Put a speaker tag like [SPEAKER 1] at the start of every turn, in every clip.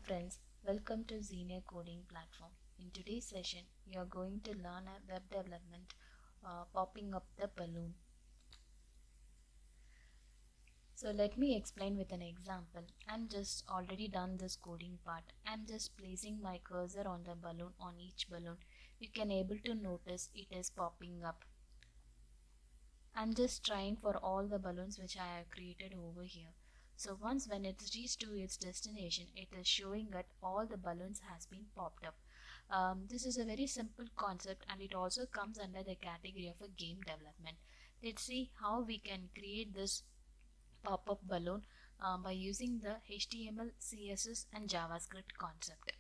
[SPEAKER 1] friends, welcome to Xenia Coding Platform. In today's session, you are going to learn a web development popping up the balloon. So let me explain with an example. I'm just already done this coding part. I'm just placing my cursor on the balloon, on each balloon. You can able to notice it is popping up. I'm just trying for all the balloons which I have created over here. So once when it reaches to its destination, it is showing that all the balloons has been popped up. This is a very simple concept and it also comes under the category of a game development. Let's see how we can create this pop-up balloon by using the HTML, CSS and JavaScript concept.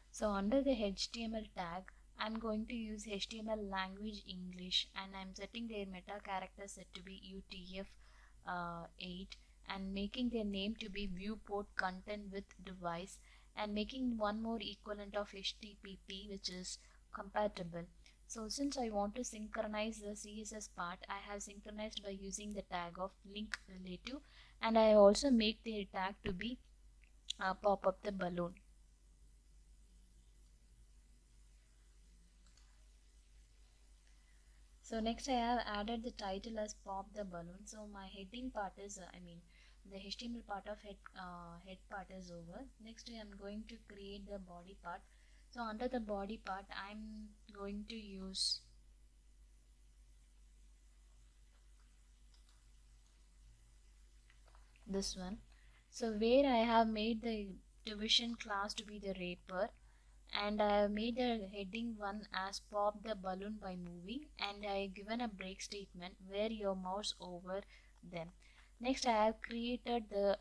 [SPEAKER 1] So under the HTML tag, I'm going to use HTML language English and I'm setting their meta character set to be UTF-8 and making their name to be viewport content with device and making one more equivalent of HTTP which is compatible. So since I want to synchronize the CSS part, I have synchronized by using the tag of link relative and I also make the tag to be pop up the balloon. So next I have added the title as pop the balloon. So my heading part is, the HTML part of head part is over. Next I am going to create the body part. So under the body part I'm going to use this one. So where I have made the division class to be the wrapper and I have made the heading one as pop the balloon by moving and I have given a break statement where your mouse over them. Next I have created the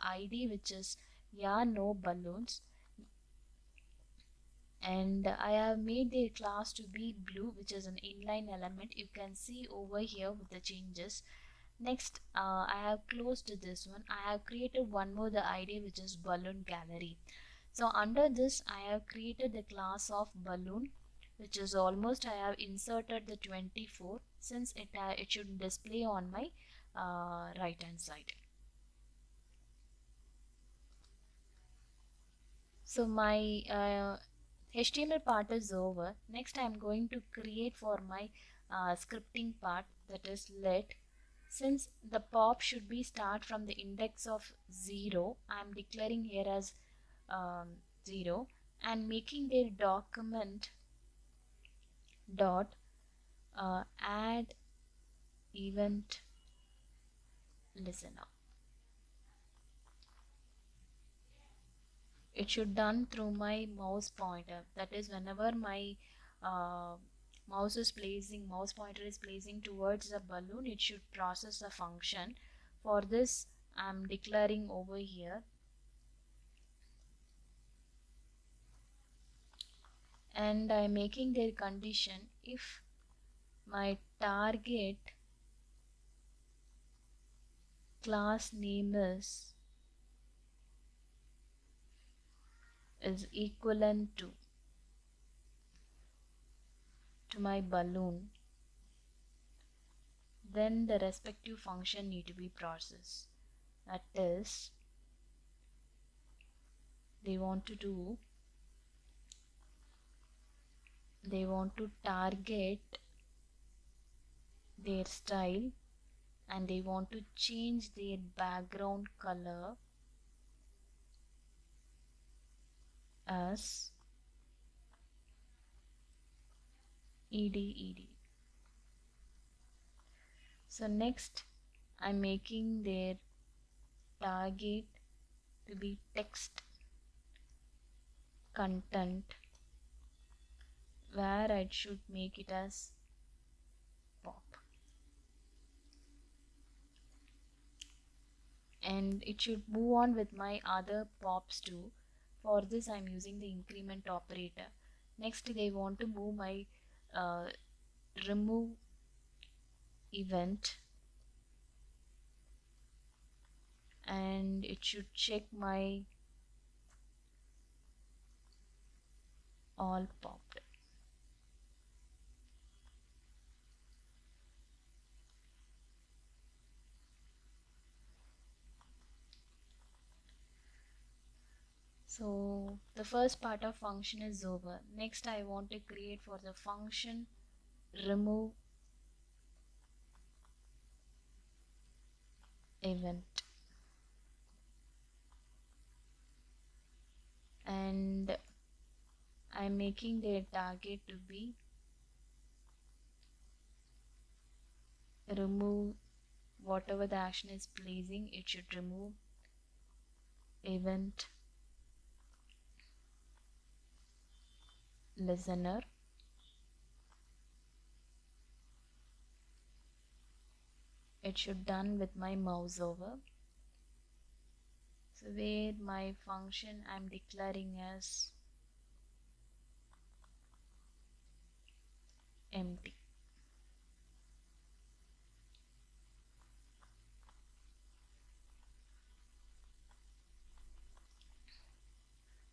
[SPEAKER 1] ID which is no balloons and I have made the class to be blue which is an inline element. You can see over here with the changes. Next I have closed this one. I have created one more the ID which is balloon gallery. So under this I have created the class of balloon which is almost I have inserted the 24 since it should display on my right hand side. So my HTML part is over. Next I am going to create for my scripting part, that is let. Since the pop should be start from the index of 0, I am declaring here as 0 and making their document dot add event listener. It should done through my mouse pointer. That is, whenever my mouse pointer is placing towards the balloon, it should process a function. For this I'm declaring over here and I'm making their condition if my target class name is equivalent to my balloon, then the respective function need to be processed. That is, they want to target their style and they want to change their background color as ed. So next I'm making their target to be text content where I should make it as pop and it should move on with my other pops too. For this I'm using the increment operator. Next they want to move my remove event and it should check my all popped. So the first part of function is over. Next I want to create for the function remove event, and I'm making their target to be remove whatever the action is placing. It should remove event listener. It should done with my mouse over. So where my function I'm declaring as empty.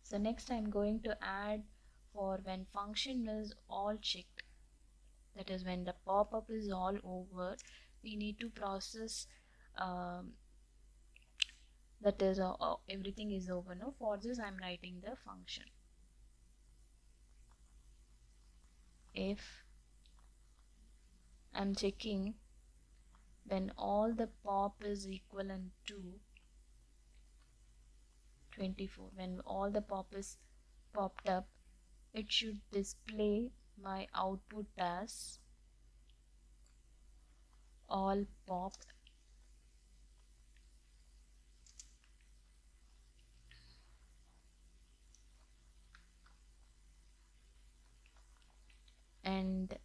[SPEAKER 1] So next I'm going to add for when function is all checked, that is when the pop-up is all over, we need to process that is everything is over. No, for this I'm writing the function if I'm checking when all the pop is equivalent to 24, when all the pop is popped up, it should display my output as all pop, and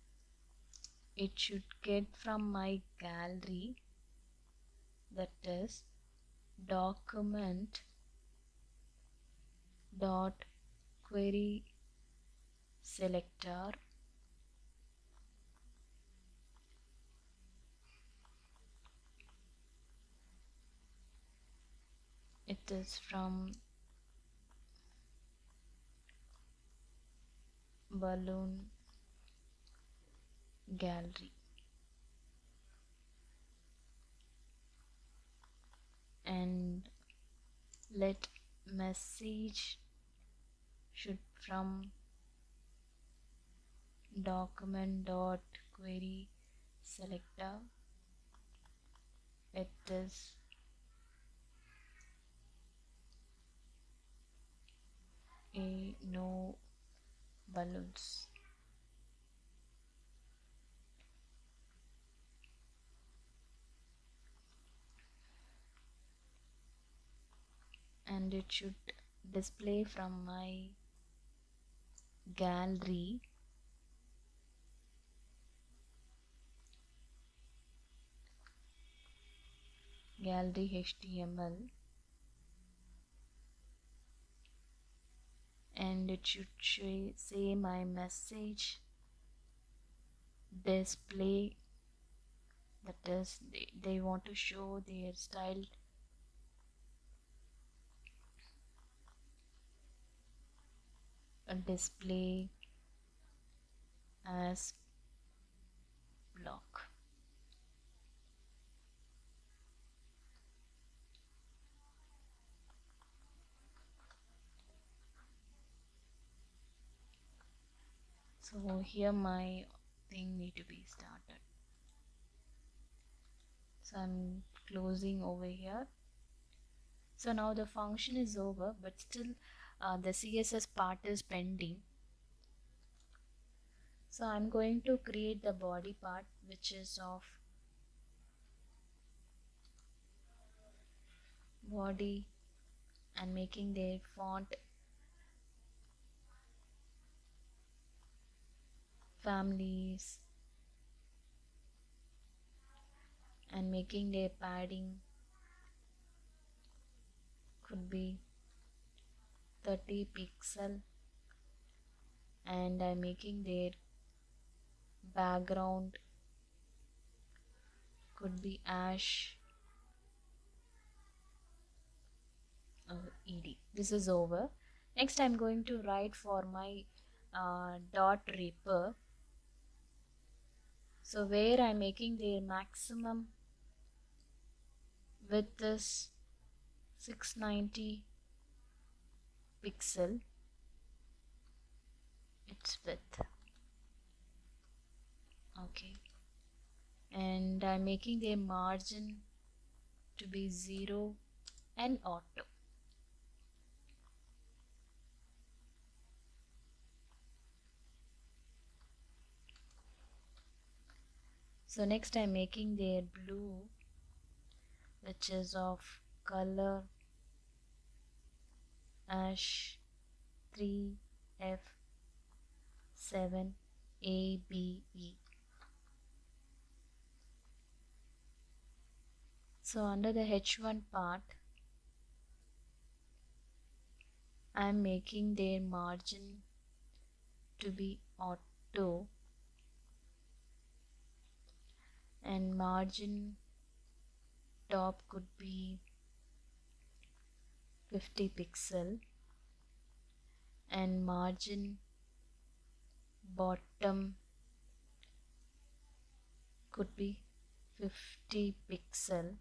[SPEAKER 1] it should get from my gallery, that is document dot query selector. It is from balloon gallery, and let message should from document dot query selector. It is a no balloons, and it should display from my gallery HTML, and it should say my message display, that is they want to show their style display as block. So here my thing need to be started. So I'm closing over here. So now the function is over, but still the CSS part is pending. So I'm going to create the body part, which is of body, and making their font families, and making their padding could be 30 pixel, and I'm making their background could be ash ed. This is over. Next I'm going to write for my dot wrapper. So where I'm making their maximum width is 690 pixel its width. Okay, and I'm making the margin to be 0 and auto. So next I'm making their blue, which is of color ash 3F7ABE. So under the H1 part, I'm making their margin to be auto, and margin top could be 50 pixel, and margin bottom could be 50 pixel.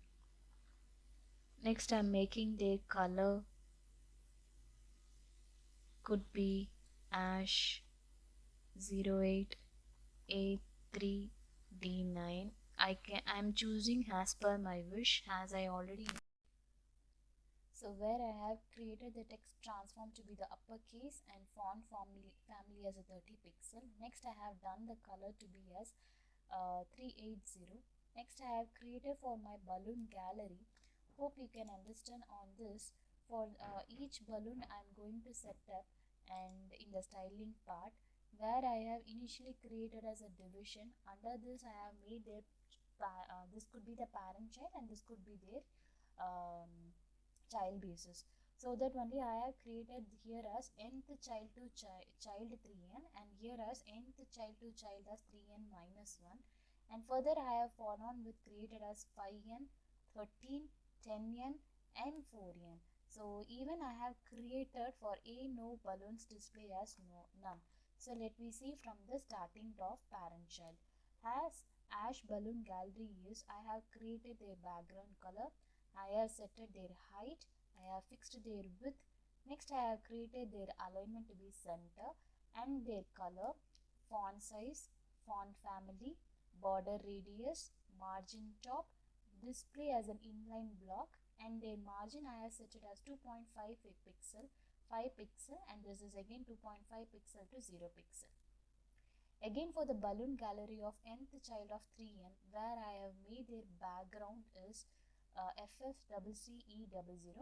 [SPEAKER 1] Next I'm making their color could be ash 08A3D9. I'm choosing as per my wish, as I already know. So where I have created the text transform to be the uppercase and font family as a 30 pixel. Next I have done the color to be as 380. Next I have created for my balloon gallery. Hope you can understand on this. For each balloon I am going to set up, and in the styling part where I have initially created as a division, under this I have made their this could be the parent child and this could be their child basis. So that only I have created here as nth child to child 3n, and here as nth child to child as 3n minus 1, and further I have followed with created as 5n, 13, 10n and 4n. So even I have created for a no balloons display as none. So let me see from the starting of parent child. As ash balloon gallery is, I have created their background color, I have set their height, I have fixed their width. Next I have created their alignment to be center, and their color, font size, font family, border radius, margin top, display as an inline block, and their margin I have set it as 2.5 pixel, 5 pixel, and this is again 2.5 pixel to 0 pixel. Again for the balloon gallery of nth child of 3n, where I have made their background is FFCCE00,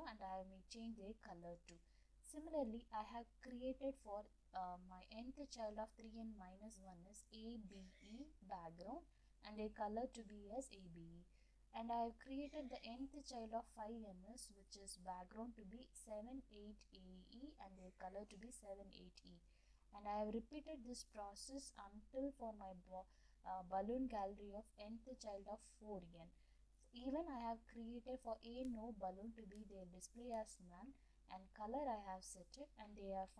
[SPEAKER 1] and I have made change their color too. Similarly, I have created for my nth child of 3n minus 1 is ABE background, and a color to be as ABE. And I have created the nth child of 5n is, which is background to be 78AE, and their color to be 78E. And I have repeated this process until for my balloon gallery of nth child of 4n. Even I have created for a no balloon to be their display as none, and color I have set it, and they have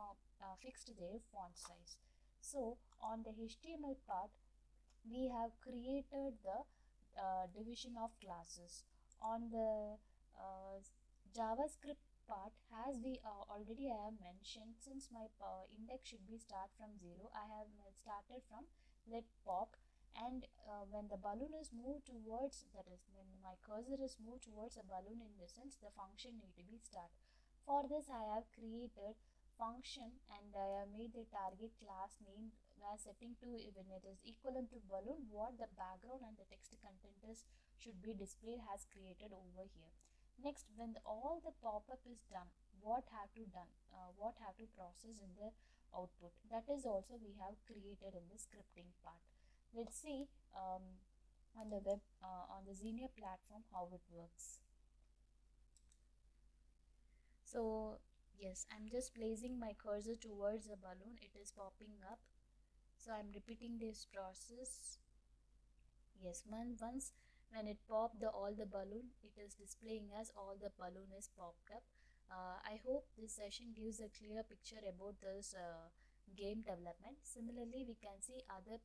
[SPEAKER 1] fixed their font size. So on the HTML part we have created the division of classes. On the JavaScript part, as we already I have mentioned, since my index should be start from 0, I have started from let pop, and when the balloon is moved towards, that is when my cursor is moved towards a balloon, in the sense the function need to be start. For this I have created function, and I have made the target class name where setting to when it is equivalent to balloon, what the background and the text content is should be displayed has created over here. Next, when all the pop-up is done, what have to process in the output, that is also we have created in the scripting part. Let's see on the web on the Xenia platform how it works. So yes, I'm just placing my cursor towards the balloon, it is popping up. So I'm repeating this process. Yes, once when it popped all the balloon, it is displaying as all the balloon is popped up. I hope this session gives a clear picture about this game development. Similarly, we can see other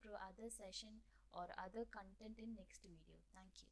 [SPEAKER 1] session or other content in next video. Thank you.